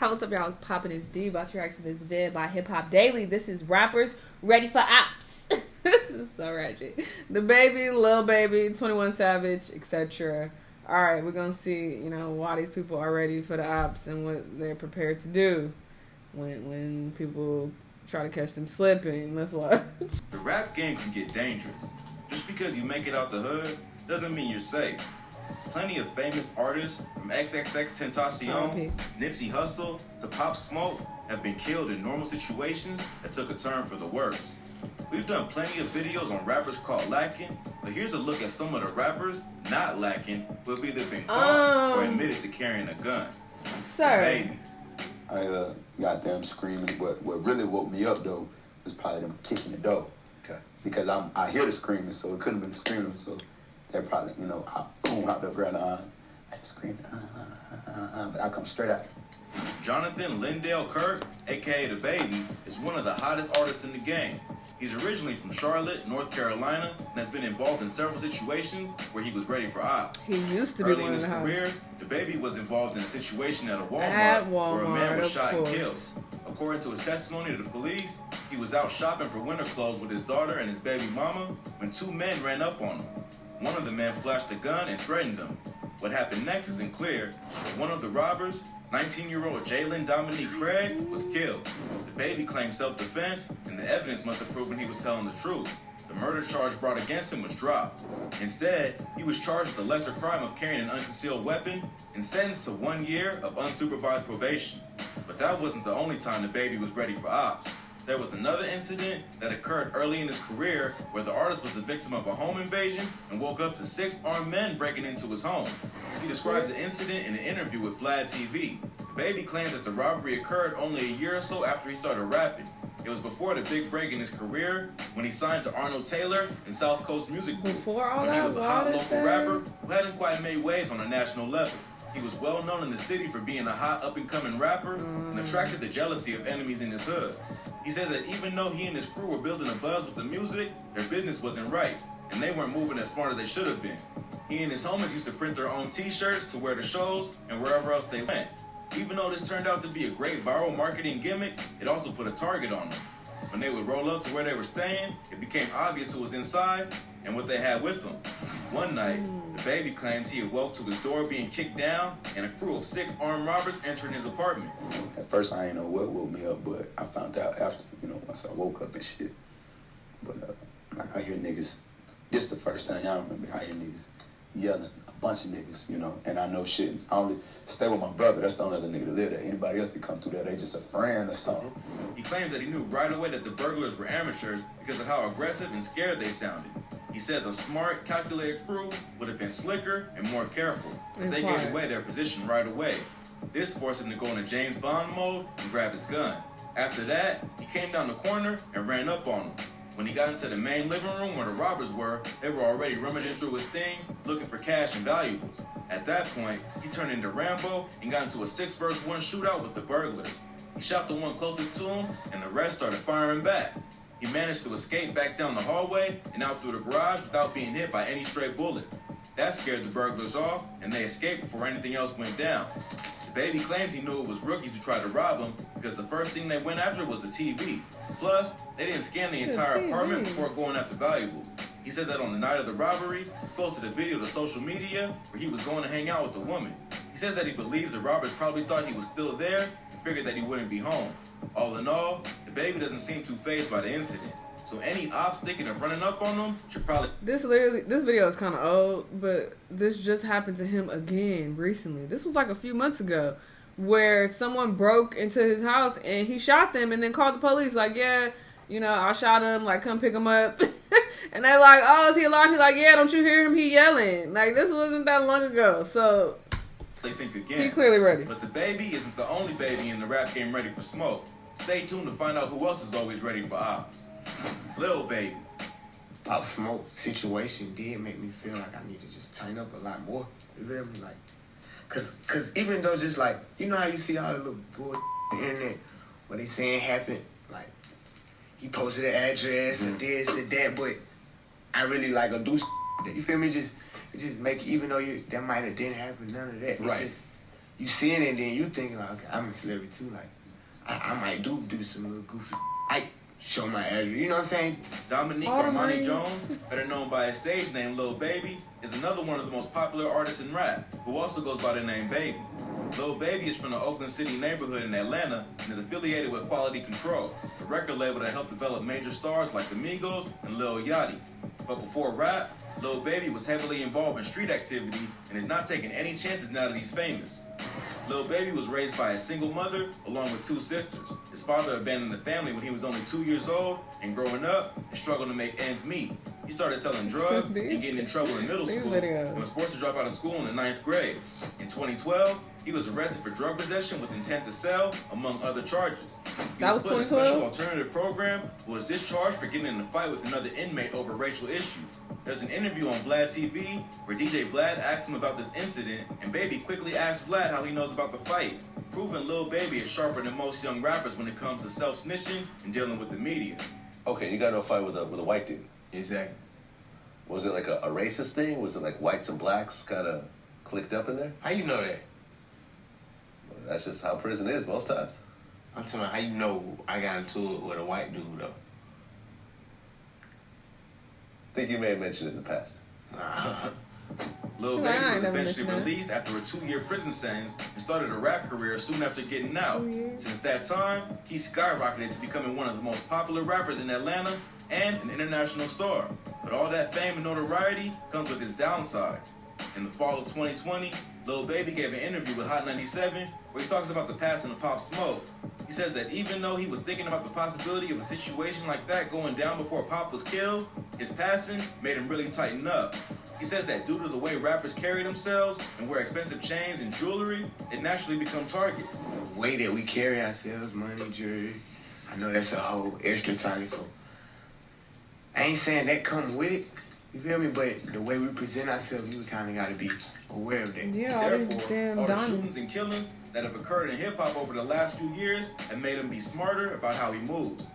What's up, y'all? It's poppin'. It's D. About to react to this vid by Hip Hop Daily. This is rappers ready for OPPS. This is so ratchet. DaBaby, Lil Baby, 21 Savage, etc. All right, we're gonna see, why these people are ready for the OPPS and what they're prepared to do when people try to catch them slipping. Let's watch. The rap game can get dangerous. Just because you make it out the hood doesn't mean you're safe. Plenty of famous artists, from XXXTentacion, Nipsey Hussle, to Pop Smoke, have been killed in normal situations that took a turn for the worse. We've done plenty of videos on rappers caught lacking, but here's a look at some of the rappers not lacking who have either been caught or admitted to carrying a gun. Sir. Baby. I goddamn screaming. What really woke me up though was probably them kicking the door. Okay. Because I hear the screaming, so it couldn't have been screaming. So they're probably, I boom out the ground. I scream, but I come straight out. Jonathan Lindell Kirk, aka DaBaby, is one of the hottest artists in the game. He's originally from Charlotte, North Carolina, and has been involved in several situations where he was ready for OPPS. He used to be Early one in of his the career, DaBaby was involved in a situation at a Walmart where a man was shot and killed. According to his testimony to the police, he was out shopping for winter clothes with his daughter and his baby mama when two men ran up on him. One of the men flashed a gun and threatened him. What happened next isn't clear, but one of the robbers, 19-year-old Jalen Dominique Craig, was killed. DaBaby claimed self-defense, and the evidence must have proven he was telling the truth. The murder charge brought against him was dropped. Instead, he was charged with the lesser crime of carrying an unconcealed weapon and sentenced to 1 year of unsupervised probation. But that wasn't the only time DaBaby was ready for OPPS. There was another incident that occurred early in his career where the artist was the victim of a home invasion and woke up to 6 armed men breaking into his home. He describes the incident in an interview with Vlad TV. DaBaby claims that the robbery occurred only a year or so after he started rapping. It was before the big break in his career when he signed to Arnold Taylor and South Coast Music Group. When he was a hot local rapper who hadn't quite made waves on a national level. He was well known in the city for being a hot up-and-coming rapper and attracted the jealousy of enemies in his hood. He says that even though he and his crew were building a buzz with the music, their business wasn't right, and they weren't moving as smart as they should have been. He and his homies used to print their own t-shirts to wear to shows and wherever else they went. Even though this turned out to be a great viral marketing gimmick, it also put a target on them. When they would roll up to where they were staying, it became obvious who was inside and what they had with them. One night, DaBaby claims he awoke to his door being kicked down and a crew of 6 armed robbers entering his apartment. At first, I ain't know what woke me up, but I found out after, once I woke up and shit. But, I hear niggas, this the first thing I remember, I hear niggas yelling, a bunch of niggas, and I know shit. I only stay with my brother, that's the only other nigga that live there. Anybody else that come through there, they just a friend or something. He claims that he knew right away that the burglars were amateurs because of how aggressive and scared they sounded. He says a smart, calculated crew would have been slicker and more careful, but they gave away their position right away. This forced him to go into James Bond mode and grab his gun. After that, he came down the corner and ran up on them. When he got into the main living room where the robbers were, they were already rummaging through his things, looking for cash and valuables. At that point, he turned into Rambo and got into a 6-versus-1 shootout with the burglars. He shot the one closest to him, and the rest started firing back. He managed to escape back down the hallway and out through the garage without being hit by any stray bullet. That scared the burglars off, and they escaped before anything else went down. DaBaby claims he knew it was rookies who tried to rob him because the first thing they went after was the TV. Plus, they didn't scan the entire apartment before going after valuables. He says that on the night of the robbery, he posted a video to social media where he was going to hang out with a woman. He says that he believes the robbers probably thought he was still there and figured that he wouldn't be home. All in all, DaBaby doesn't seem too fazed by the incident. So any ops thinking of running up on them should probably... This video is kind of old, but this just happened to him again recently. This was like a few months ago where someone broke into his house and he shot them and then called the police like, yeah, I shot him, like, come pick him up. And they're like, oh, is he alive? He's like, yeah, don't you hear him? He yelling. Like, this wasn't that long ago, so... They think again. He clearly ready. But DaBaby isn't the only baby in the rap game ready for smoke. Stay tuned to find out who else is always ready for OPPS. Lil Baby. Pop Smoke situation did make me feel like I need to just tighten up a lot more. You feel me? Like, cause even though just like, how you see all the little bull on the internet, what they saying happened, like, he posted an address and this and that, but I really like a do that. You feel me? It just make, even though that might have didn't happen, none of that. Right. It just, you seeing it, and then you thinking like, okay, I'm a celebrity too. Like, I might do some little goofy. I show my address. You know what I'm saying? Dominique Armani Jones, better known by his stage name Lil Baby, is another one of the most popular artists in rap, who also goes by the name Baby. Lil Baby is from the Oakland City neighborhood in Atlanta and is affiliated with Quality Control, a record label that helped develop major stars like the Migos and Lil Yachty. But before rap, Lil Baby was heavily involved in street activity and is not taking any chances now that he's famous. Lil Baby was raised by a single mother along with 2 sisters. His father abandoned the family when he was only 2 years old, and growing up, he struggled to make ends meet. He started selling drugs and getting in trouble in middle school and was forced to drop out of school in the 9th grade. In 2012, he was arrested for drug possession with intent to sell, among other charges. He was put in a special alternative program, but was discharged for getting in a fight with another inmate over racial issues. There's an interview on Vlad TV where DJ Vlad asked him about this incident, and Baby quickly asked Vlad how he knows about the fight, proving Lil Baby is sharper than most young rappers when it comes to self-snitching and dealing with the media. Okay, you got into a fight with a white dude. Exactly. Was it like a racist thing? Was it like whites and blacks kind of clicked up in there? How you know that? Well, that's just how prison is most times. I'm talking about how you know I got into it with a white dude, though. I think you may have mentioned it in the past. Lil Baby was eventually released after a 2-year prison sentence and started a rap career soon after getting out. Since that time, he skyrocketed to becoming one of the most popular rappers in Atlanta and an international star. But all that fame and notoriety comes with its downsides. In the fall of 2020, Lil Baby gave an interview with Hot 97 where he talks about the passing of Pop Smoke. He says that even though he was thinking about the possibility of a situation like that going down before Pop was killed, his passing made him really tighten up. He says that due to the way rappers carry themselves and wear expensive chains and jewelry, they naturally become targets. The way that we carry ourselves, money, jewelry, I know that's a whole extra target, so I ain't saying that come with it, you feel me? But the way we present ourselves, you kind of got to be aware of that. Yeah, all the shootings and killings that have occurred in hip-hop over the last few years have made him be smarter about how he moves.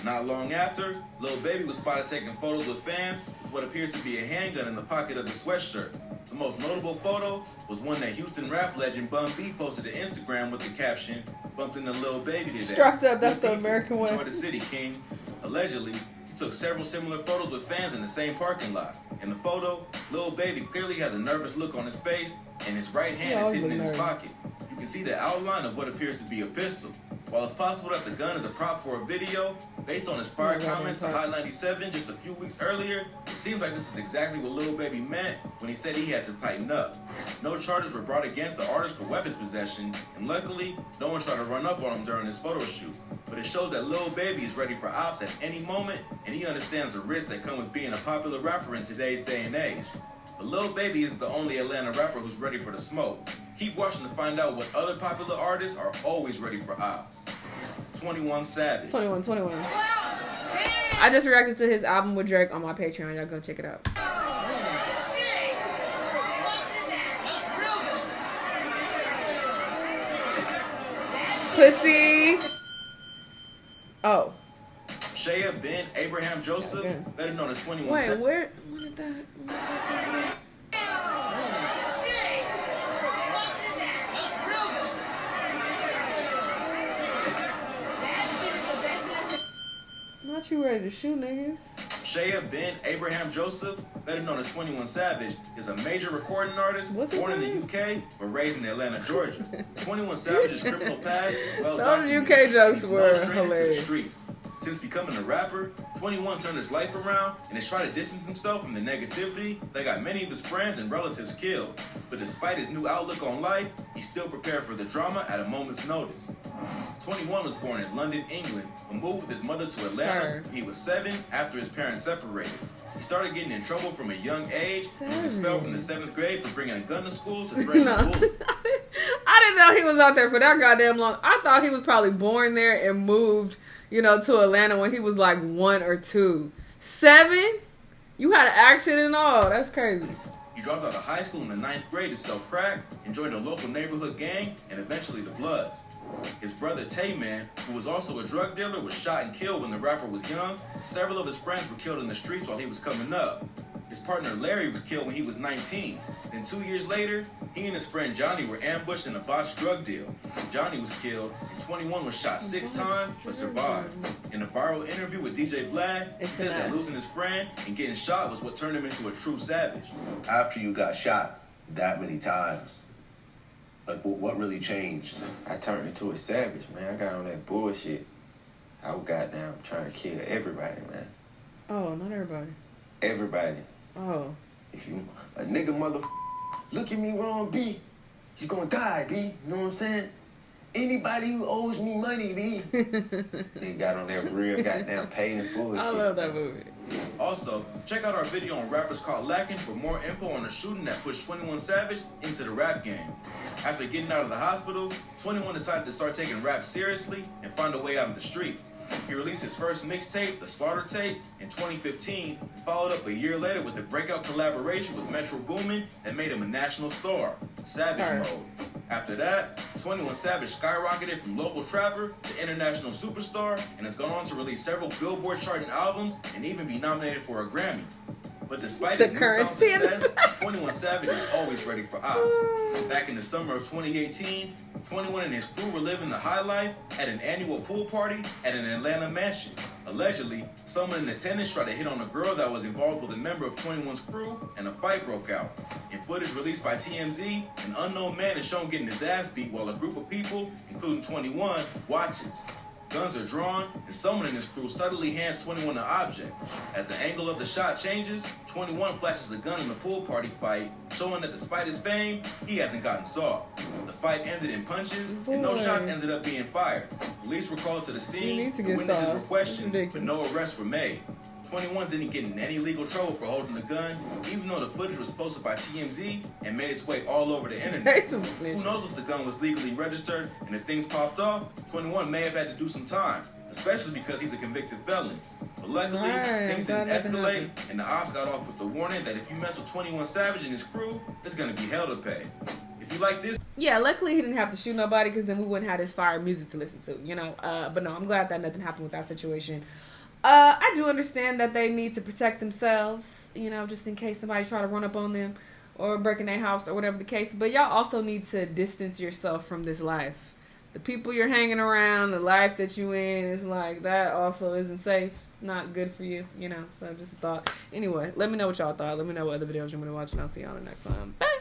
Not long after, Lil Baby was spotted taking photos with fans with what appears to be a handgun in the pocket of the sweatshirt. The most notable photo was one that Houston rap legend Bun B posted to Instagram with the caption, "Bumped into Lil Baby today. Strapped up, that's the American one. Enjoy the city, King." Allegedly, he took several similar photos with fans in the same parking lot. In the photo, Lil Baby clearly has a nervous look on his face, and his right hand is hidden in his pocket. You can see the outline of what appears to be a pistol. While it's possible that the gun is a prop for a video, based on his prior comments to Hot 97 just a few weeks earlier, it seems like this is exactly what Lil Baby meant when he said he had to tighten up. No charges were brought against the artist for weapons possession, and luckily, no one tried to run up on him during his photo shoot. But it shows that Lil Baby is ready for ops at any moment, and he understands the risks that come with being a popular rapper in today's day and age. But Lil Baby isn't the only Atlanta rapper who's ready for the smoke. Keep watching to find out what other popular artists are always ready for ops. 21 Savage. 21. I just reacted to his album with Drake on my Patreon. Y'all go check it out. Pussy. Oh. Shaya Ben Abraham Joseph, better known as 21 Wait, Savage. when did that? Not you ready to shoot niggas. Shaya Ben Abraham Joseph, better known as 21 Savage, is a major recording artist born in the UK but raised in Atlanta, Georgia. 21 Savage's criminal past is well documented. Those UK jokes were hilarious. hilarious. Streets. Since becoming a rapper, 21 turned his life around and has tried to distance himself from the negativity that got many of his friends and relatives killed. But despite his new outlook on life, he's still prepared for the drama at a moment's notice. 21 was born in London, England, but moved with his mother to Atlanta when he was 7 after his parents separated. He started getting in trouble from a young age and was expelled from the 7th grade for bringing a gun to school to threaten a bully. I didn't know he was out there for that goddamn long. I thought he was probably born there and moved, to Atlanta when he was like 1 or 2. 7? You had an accident and all. That's crazy. He dropped out of high school in the 9th grade to sell crack and joined a local neighborhood gang and eventually the Bloods. His brother Tay-Man, who was also a drug dealer, was shot and killed when the rapper was young. Several of his friends were killed in the streets while he was coming up. His partner Larry was killed when he was 19. Then 2 years later, he and his friend Johnny were ambushed in a botched drug deal. Johnny was killed, and 21 was shot 6 times, but survived. In a viral interview with DJ Vlad, he says that losing his friend and getting shot was what turned him into a true savage. After you got shot that many times, like what really changed? I turned into a savage, man. I got on that bullshit. I was goddamn trying to kill everybody, man. Oh, not everybody. Everybody. Oh. If you a nigga look at me wrong, B, he's gonna die, B. You know what I'm saying? Anybody who owes me money, B. They got on that real goddamn paid in full shit. I love that movie. Also, check out our video on rappers caught lacking for more info on the shooting that pushed 21 Savage into the rap game. After getting out of the hospital, 21 decided to start taking rap seriously and find a way out of the streets. He released his first mixtape, The Slaughter Tape, in 2015, and followed up a year later with the breakout collaboration with Metro Boomin that made him a national star, Savage Mode. After that, 21 Savage skyrocketed from local trapper to international superstar and has gone on to release several Billboard charting albums and even be nominated for a Grammy. But despite his newfound success, 21 Savage is always ready for ops. Back in the summer of 2018, 21 and his crew were living the high life at an annual pool party at an Atlanta mansion. Allegedly, someone in attendance tried to hit on a girl that was involved with a member of 21's crew, and a fight broke out. In footage released by TMZ, an unknown man is shown getting his ass beat while a group of people, including 21, watches. Guns are drawn, and someone in his crew suddenly hands 21 an object. As the angle of the shot changes, 21 flashes a gun in the pool party fight, showing that despite his fame, he hasn't gotten soft. The fight ended in punches, and no shots ended up being fired. Police were called to the scene, witnesses were questioned, but no arrests were made. 21 didn't get in any legal trouble for holding the gun, even though the footage was posted by TMZ and made its way all over the internet. Who knows if the gun was legally registered, and if things popped off, 21 may have had to do some time, especially because he's a convicted felon. But luckily, things didn't escalate, and the ops got off with the warning that if you mess with 21 Savage and his crew, there's gonna be hell to pay. If you like this... Yeah, luckily he didn't have to shoot nobody, because then we wouldn't have this fire music to listen to, you know? But no, I'm glad that nothing happened with that situation. I do understand that they need to protect themselves, you know, just in case somebody try to run up on them or break in their house or whatever the case. But y'all also need to distance yourself from this life. The people you're hanging around, the life that you in, is like, that also isn't safe. It's not good for you, you know. So just a thought. Anyway, let me know what y'all thought. Let me know what other videos you want to watch, and I'll see y'all in the next one. Bye.